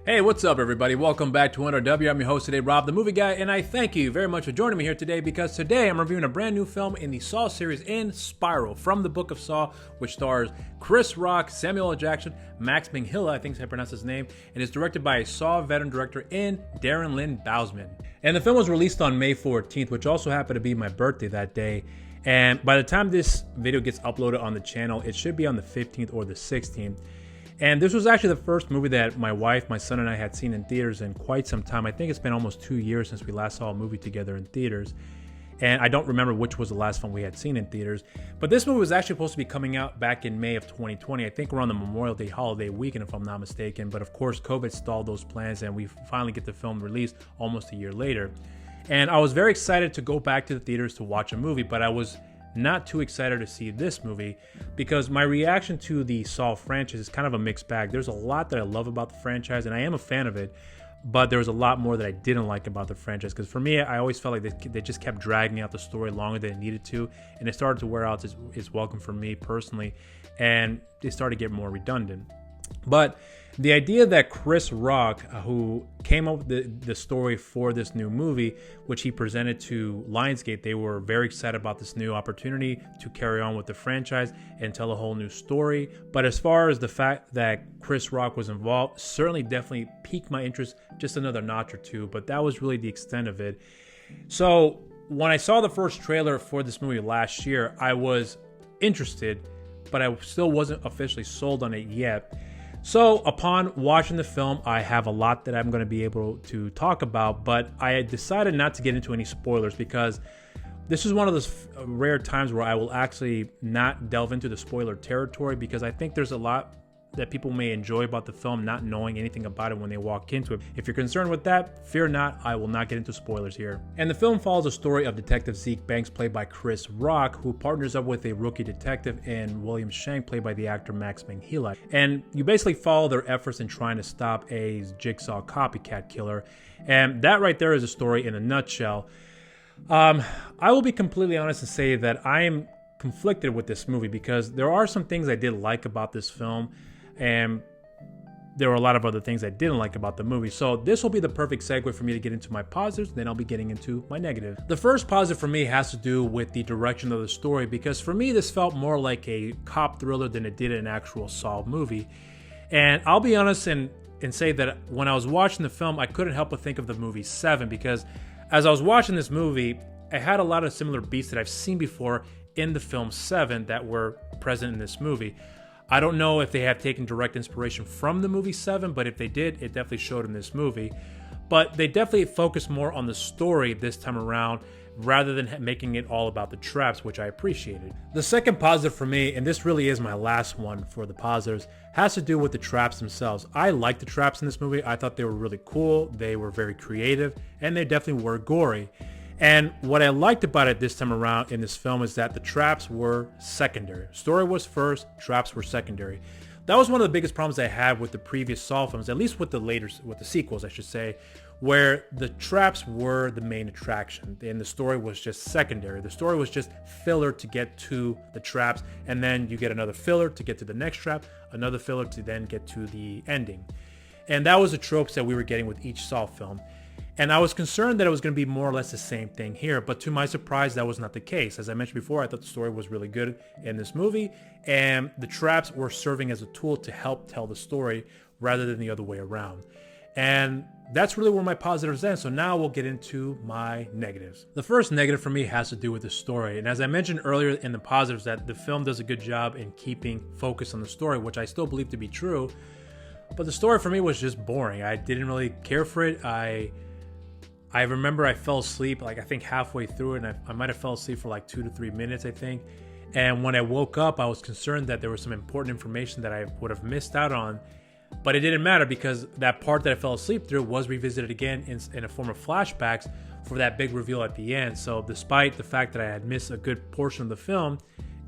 Hey, what's up, everybody? Welcome back to NRW. I'm your host today, Rob, the movie guy, and I thank you very much for joining me here today because today I'm reviewing a brand new film in the Saw series in Spiral from the Book of Saw, which stars Chris Rock, Samuel L. Jackson, Max Minghella, I think is how I pronounce his name, and is directed by a Saw veteran director in Darren Lynn Bousman. And the film was released on May 14th, which also happened to be my birthday that day. And by the time this video gets uploaded on the channel, it should be on the 15th or the 16th. And this was actually the first movie that my wife, my son, and I had seen in theaters in quite some time. I think it's been almost 2 years since we last saw a movie together in theaters. And I don't remember which was the last film we had seen in theaters. But this movie was actually supposed to be coming out back in May of 2020. I think around the Memorial Day holiday weekend, if I'm not mistaken. But of course, COVID stalled those plans and we finally get the film released almost a year later. And I was very excited to go back to the theaters to watch a movie, but I was not too excited to see this movie because my reaction to the Saw franchise is kind of a mixed bag. There's a lot that I love about the franchise and I am a fan of it, but there was a lot more that I didn't like about the franchise because for me, I always felt like they just kept dragging out the story longer than it needed to, and it started to wear out its welcome for me personally, and they started to get more redundant. But the idea that Chris Rock, who came up with the story for this new movie, which he presented to Lionsgate, they were very excited about this new opportunity to carry on with the franchise and tell a whole new story. But as far as the fact that Chris Rock was involved, certainly definitely piqued my interest just another notch or two, but that was really the extent of it. So when I saw the first trailer for this movie last year, I was interested, but I still wasn't officially sold on it yet. So upon watching the film, I have a lot that I'm going to be able to talk about, but I decided not to get into any spoilers because this is one of those rare times where I will actually not delve into the spoiler territory because I think there's a lot that people may enjoy about the film not knowing anything about it when they walk into it. If you're concerned with that, fear not, I will not get into spoilers here. And the film follows the story of Detective Zeke Banks, played by Chris Rock, who partners up with a rookie detective in William Shank, played by the actor Max Minghella. And you basically follow their efforts in trying to stop a Jigsaw copycat killer. And that right there is a story in a nutshell. I will be completely honest and say that I am conflicted with this movie because there are some things I did like about this film, and there were a lot of other things I didn't like about the movie. So this will be the perfect segue for me to get into my positives, then I'll be getting into my negative. The first positive for me has to do with the direction of the story because for me this felt more like a cop thriller than it did an actual Saw movie. And I'll be honest and say that when I was watching the film, I couldn't help but think of the movie Seven because as I was watching this movie, I had a lot of similar beats that I've seen before in the film Seven that were present in this movie. I don't know if they have taken direct inspiration from the movie Seven, but if they did, it definitely showed in this movie. But they definitely focused more on the story this time around rather than making it all about the traps, which I appreciated. The second positive for me, and this really is my last one for the positives, has to do with the traps themselves. I liked the traps in this movie. I thought they were really cool. They were very creative, and they definitely were gory. And what I liked about it this time around in this film is that the traps were secondary. Story was first, traps were secondary. That was one of the biggest problems I had with the previous Saw films, at least with the sequels, I should say, where the traps were the main attraction and the story was just secondary. The story was just filler to get to the traps, and then you get another filler to get to the next trap, another filler to then get to the ending. And that was the tropes that we were getting with each Saw film. And I was concerned that it was going to be more or less the same thing here, but to my surprise, that was not the case. As I mentioned before, I thought the story was really good in this movie, and the traps were serving as a tool to help tell the story rather than the other way around. And that's really where my positives end, so now we'll get into my negatives. The first negative for me has to do with the story, and as I mentioned earlier in the positives, that the film does a good job in keeping focus on the story, which I still believe to be true, but the story for me was just boring. I didn't really care for it. I remember I fell asleep, I think halfway through it, and I might have fell asleep for 2 to 3 minutes, I think. And when I woke up, I was concerned that there was some important information that I would have missed out on, but it didn't matter because that part that I fell asleep through was revisited again in a form of flashbacks for that big reveal at the end. So despite the fact that I had missed a good portion of the film,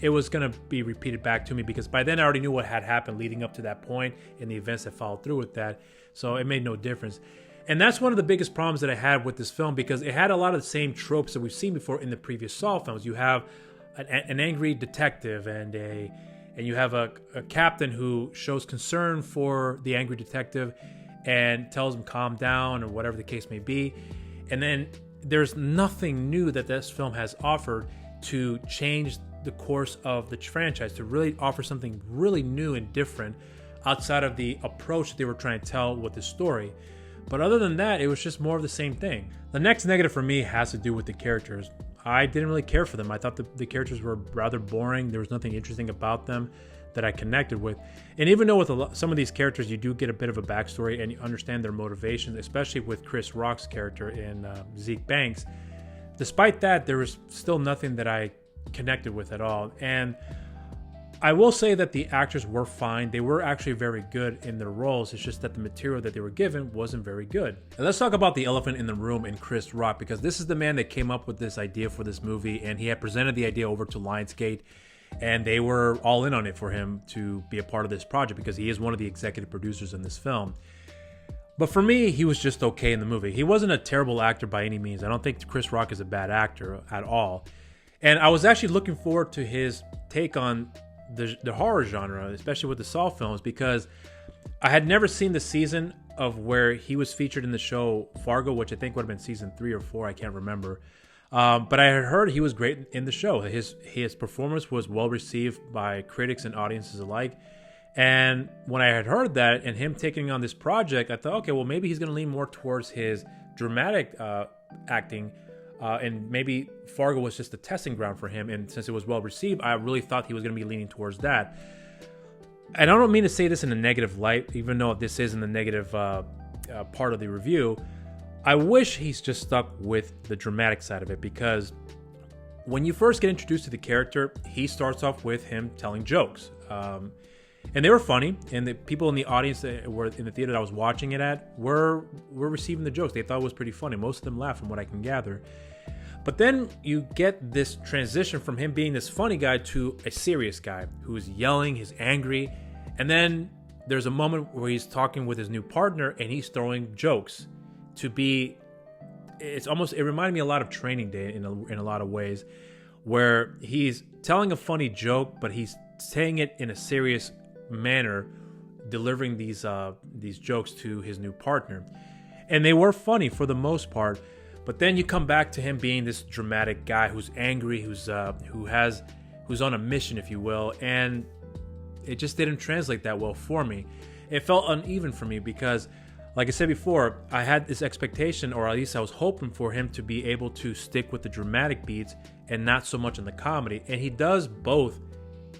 it was going to be repeated back to me because by then I already knew what had happened leading up to that point and the events that followed through with that. So it made no difference. And that's one of the biggest problems that I had with this film because it had a lot of the same tropes that we've seen before in the previous Saw films. You have an angry detective and you have a captain who shows concern for the angry detective and tells him calm down or whatever the case may be. And then there's nothing new that this film has offered to change the course of the franchise, to really offer something really new and different outside of the approach they were trying to tell with the story. But other than that, it was just more of the same thing. The next negative for me has to do with the characters. I didn't really care for them. I thought the characters were rather boring. There was nothing interesting about them that I connected with. And even though with some of these characters, you do get a bit of a backstory and you understand their motivations, especially with Chris Rock's character in Zeke Banks, despite that, there was still nothing that I connected with at all. And I will say that the actors were fine. They were actually very good in their roles. It's just that the material that they were given wasn't very good. And let's talk about the elephant in the room in Chris Rock, because this is the man that came up with this idea for this movie, and he had presented the idea over to Lionsgate, and they were all in on it for him to be a part of this project because he is one of the executive producers in this film. But for me, he was just okay in the movie. He wasn't a terrible actor by any means. I don't think Chris Rock is a bad actor at all. And I was actually looking forward to his take on the horror genre, especially with the Saw films, because I had never seen the season of where he was featured in the show Fargo, which I think would have been season 3 or 4, I can't remember. But I had heard he was great in the show. His performance was well received by critics and audiences alike. And when I had heard that and him taking on this project, I thought, okay, well, maybe he's going to lean more towards his dramatic acting. And maybe Fargo was just a testing ground for him. And since it was well received, I really thought he was going to be leaning towards that. And I don't mean to say this in a negative light, even though this is in the negative part of the review. I wish he's just stuck with the dramatic side of it, because when you first get introduced to the character, he starts off with him telling jokes. And they were funny, and the people in the audience that were in the theater that I was watching it at were receiving the jokes. They thought it was pretty funny. Most of them laughed, from what I can gather. But then you get this transition from him being this funny guy to a serious guy who's yelling, he's angry, and then there's a moment where he's talking with his new partner and he's throwing jokes to be. It reminded me a lot of Training Day in a lot of ways, where he's telling a funny joke, but he's saying it in a serious manner, delivering these jokes to his new partner. And they were funny for the most part, but then you come back to him being this dramatic guy who's angry, who's on a mission, if you will, and it just didn't translate that well for me. It felt uneven for me because, like I said before, I had this expectation, or at least I was hoping for him to be able to stick with the dramatic beats and not so much in the comedy, and he does both,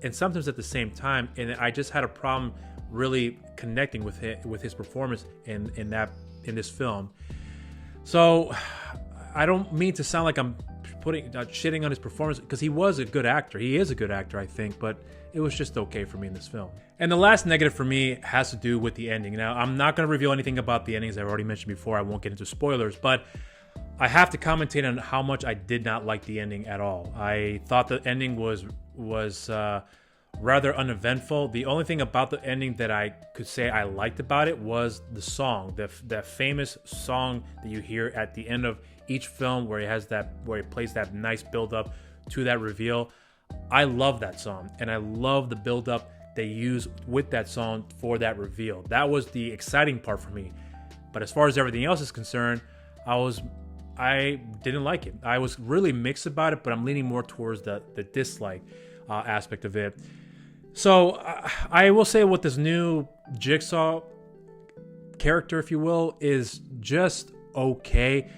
and sometimes at the same time. And I just had a problem really connecting with his performance in this film. So I don't mean to sound like I'm shitting on his performance, because he was a good actor. He is a good actor, I think, but it was just okay for me in this film. And the last negative for me has to do with the ending. Now, I'm not going to reveal anything about the ending, as I've already mentioned before. I won't get into spoilers, but I have to commentate on how much I did not like the ending at all. I thought the ending was rather uneventful. The only thing about the ending that I could say I liked about it was the song, that famous song that you hear at the end of each film, where it plays that nice build up to that reveal. I love that song, and I love the build up they use with that song for that reveal. That was the exciting part for me. But as far as everything else is concerned, I didn't like it. I was really mixed about it, but I'm leaning more towards the dislike aspect of it. So I will say, with this new Jigsaw character, if you will, is just okay.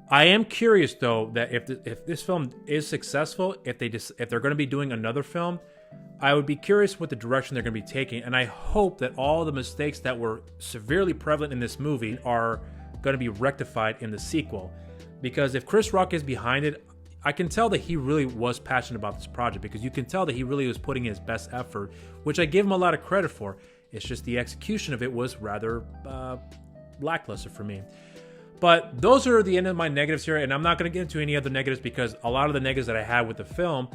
I am curious, though, that if this film is successful, if they're going to be doing another film, I would be curious what the direction they're going to be taking. And I hope that all the mistakes that were severely prevalent in this movie are going to be rectified in the sequel. Because if Chris Rock is behind it, I can tell that he really was passionate about this project, because you can tell that he really was putting in his best effort, which I give him a lot of credit for. It's just the execution of it was rather lackluster for me. But those are the end of my negatives here, and I'm not going to get into any other negatives, because a lot of the negatives that I had with the film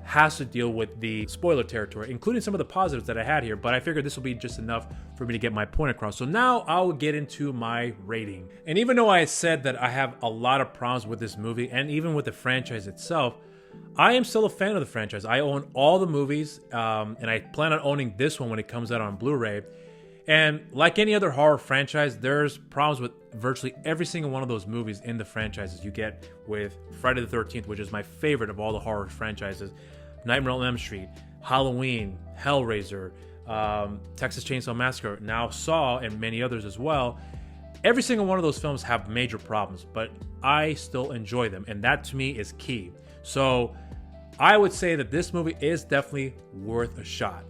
has to deal with the spoiler territory, including some of the positives that I had here, but I figured this will be just enough for me to get my point across. So now I'll get into my rating. And even though I said that I have a lot of problems with this movie, and even with the franchise itself, I am still a fan of the franchise. I own all the movies, and I plan on owning this one when it comes out on Blu-ray. And like any other horror franchise, there's problems with virtually every single one of those movies in the franchises. You get with Friday the 13th, which is my favorite of all the horror franchises, Nightmare on Elm Street, Halloween, Hellraiser, Texas Chainsaw Massacre, now Saw, and many others as well. Every single one of those films have major problems, but I still enjoy them, and that to me is key. So I would say that this movie is definitely worth a shot.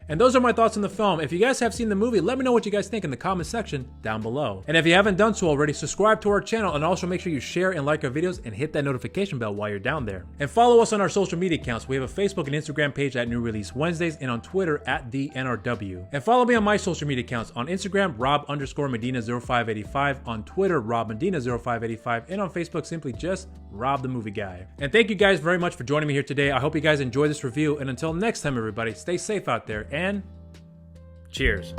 And those are my thoughts on the film. If you guys have seen the movie, let me know what you guys think in the comment section down below. And if you haven't done so already, subscribe to our channel, and also make sure you share and like our videos and hit that notification bell while you're down there. And follow us on our social media accounts. We have a Facebook and Instagram page at New Release Wednesdays, and on Twitter at TheNRW. And follow me on my social media accounts. On Instagram, Rob_Medina0585, on Twitter, RobMedina0585, and on Facebook, simply just Rob the Movie Guy. And thank you guys very much for joining me here today. I hope you guys enjoy this review, and until next time, everybody, stay safe out there, and cheers.